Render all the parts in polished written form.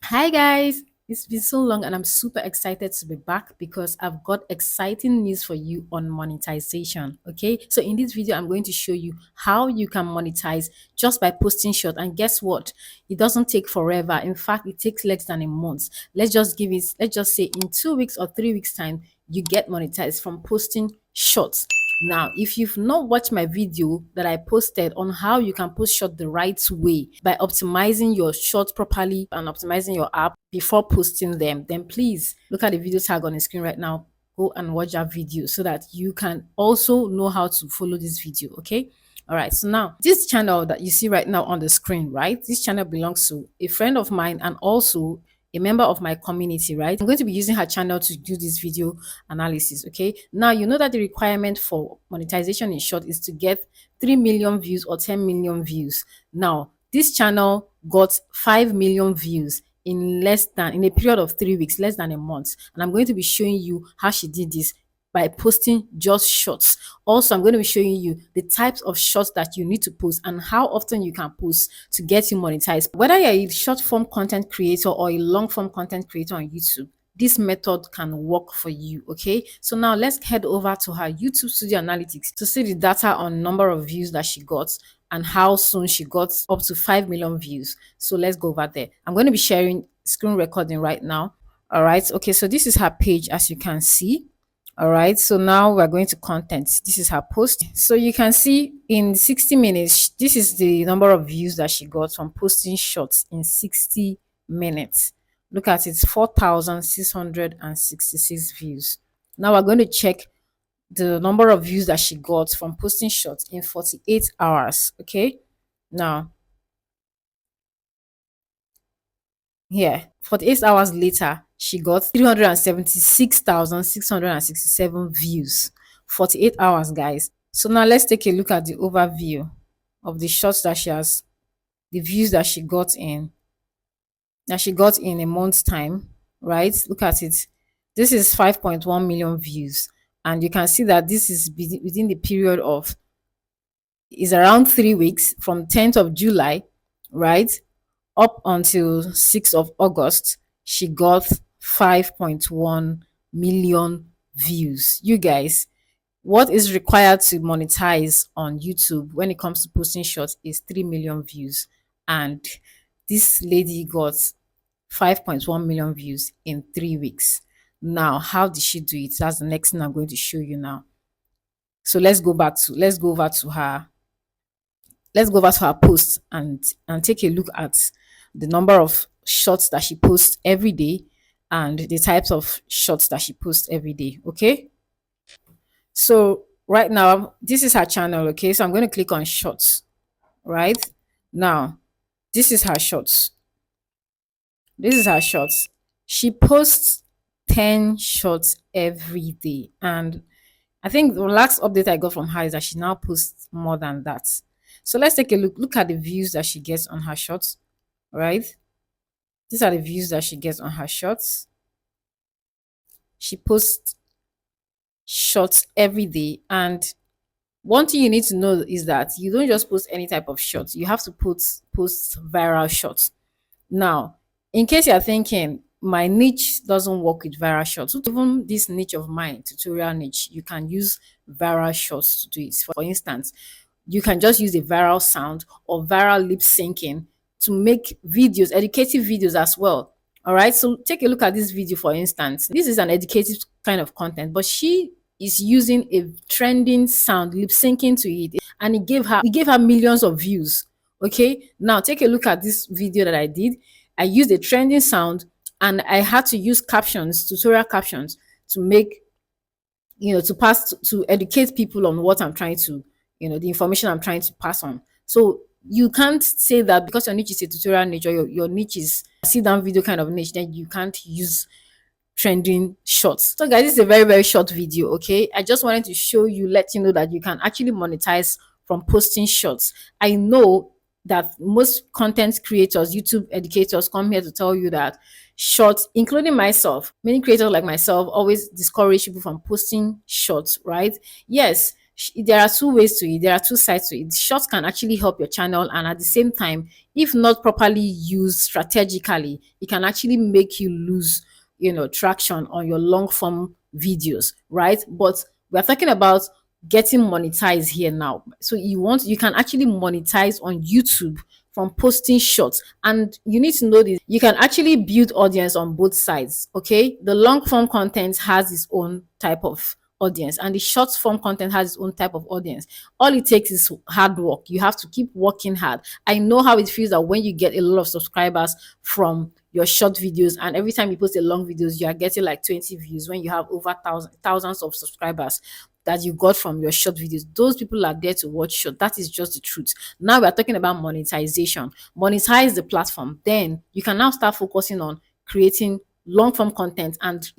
Hi guys, it's been so long and I'm super excited to be back because I've got exciting news for you on monetization. Okay, so in this video, I'm going to show you how you can monetize just by posting short. And guess what? It doesn't take forever. In fact, it takes less than a month. Let's just say in 2 weeks or 3 weeks' time, you get monetized from posting shorts. Now, if you've not watched my video that I posted on how you can post short the right way by optimizing your short properly and optimizing your app before posting them, then please look at the video tag on the screen right now. Go and watch that video so that you can also know how to follow this video. Okay. All right. So now this channel that you see right now on the screen, right? This channel belongs to a friend of mine and also a member of my community, right? I'm going to be using her channel to do this video analysis. Okay. Now, you know that the requirement for monetization in short is to get 3 million views or 10 million views. Now, this channel got 5 million views in a period of 3 weeks, less than a month. And I'm going to be showing you how she did this by posting just shorts. Also, I'm going to be showing you the types of shorts that you need to post and how often you can post to get you monetized. Whether you're a short form content creator or a long form content creator on YouTube, this method can work for you. Okay, so now let's head over to her YouTube Studio Analytics to see the data on number of views that she got and how soon she got up to 5 million views. So let's go over there. I'm going to be sharing screen recording right now. All right, okay, so this is her page, as you can see. All right, so now we're going to content. This is her post. So you can see in 60 minutes, this is the number of views that she got from posting shorts in 60 minutes. Look at it, 4,666 views. Now we're going to check the number of views that she got from posting shorts in 48 hours. Okay, now here, 48 hours later, she got 376,667 views. 48 hours, guys. So now let's take a look at the overview of the shots that she has, the views that she got in a month's time, right? Look at it. This is 5.1 million views. And you can see that this is within the period of, is around 3 weeks from 10th of July, right? Up until 6th of August, she got 5.1 million views. You guys, what is required to monetize on YouTube when it comes to posting shorts is 3 million views. And this lady got 5.1 million views in 3 weeks. Now, how did she do it? That's the next thing I'm going to show you now. So let's go over to her post and take a look at the number of shots that she posts every day and the types of shots that she posts every day. Okay, so right now this is her channel. Okay, so I'm going to click on shots. Right now, this is her shots. This is her shots. She posts 10 shots every day, and I think the last update I got from her is that she now posts more than that. So let's take a look. Look at the views that she gets on her shots, right? These are the views that she gets on her shots. She posts shots every day. And one thing you need to know is that you don't just post any type of shots. You have to post viral shots. Now, in case you're thinking, my niche doesn't work with viral shots, even this niche of mine, tutorial niche, you can use viral shots to do it. For instance, you can just use a viral sound or viral lip syncing to make videos, educative videos as well. All right, so take a look at this video, for instance. This is an educative kind of content, but she is using a trending sound, lip syncing to it, and it gave her millions of views. Okay, now take a look at this video that I did. I used a trending sound and I had to use captions, tutorial captions, to make, to pass to educate people on what I'm trying to, the information I'm trying to pass on. So you can't say that because your niche is a tutorial niche or your niche is a sit down video kind of niche, then you can't use trending shorts. So guys, this is a very, very short video. Okay, I just wanted to show you, let you know that you can actually monetize from posting shorts. I know that most content creators, YouTube educators, come here to tell you that shorts, including myself, many creators like myself always discourage people from posting shorts, right? Yes, there are two ways to it. There are two sides to it. Shorts can actually help your channel, and at the same time, if not properly used strategically, it can actually make you lose, traction on your long form videos, right? But we're talking about getting monetized here now. So you can actually monetize on YouTube from posting shorts, and you need to know this. You can actually build audience on both sides. Okay, the long form content has its own type of audience, and the short form content has its own type of audience. All it takes is hard work. You have to keep working hard. I know how it feels that when you get a lot of subscribers from your short videos, and every time you post a long videos, you are getting like 20 views when you have over thousands of subscribers that you got from your short videos. Those people are there to watch short. That is just the truth. Now we are talking about monetization. Monetize the platform. Then you can now start focusing on creating long form content, and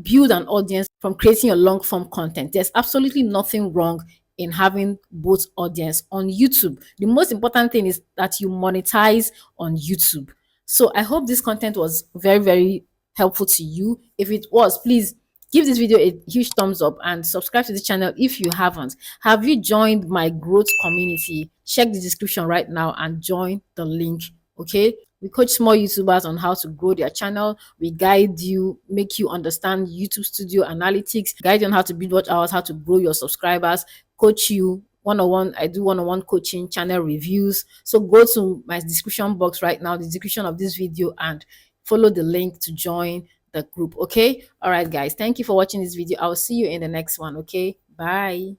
build an audience from creating your long form content. There's absolutely nothing wrong in having both audience on YouTube. The most important thing is that you monetize on YouTube. So I hope this content was very, very helpful to you. If it was, please give this video a huge thumbs up and subscribe to the channel if you haven't. Have you joined my growth community? Check the description right now and join the link. Okay, we coach small YouTubers on how to grow their channel. We guide you, make you understand YouTube Studio analytics, guide you on how to build watch hours, how to grow your subscribers, coach you one-on-one. I do one-on-one coaching, channel reviews. So go to my description box right now, the description of this video, and follow the link to join the group. Okay, all right guys, thank you for watching this video. I'll see you in the next one. Okay, bye.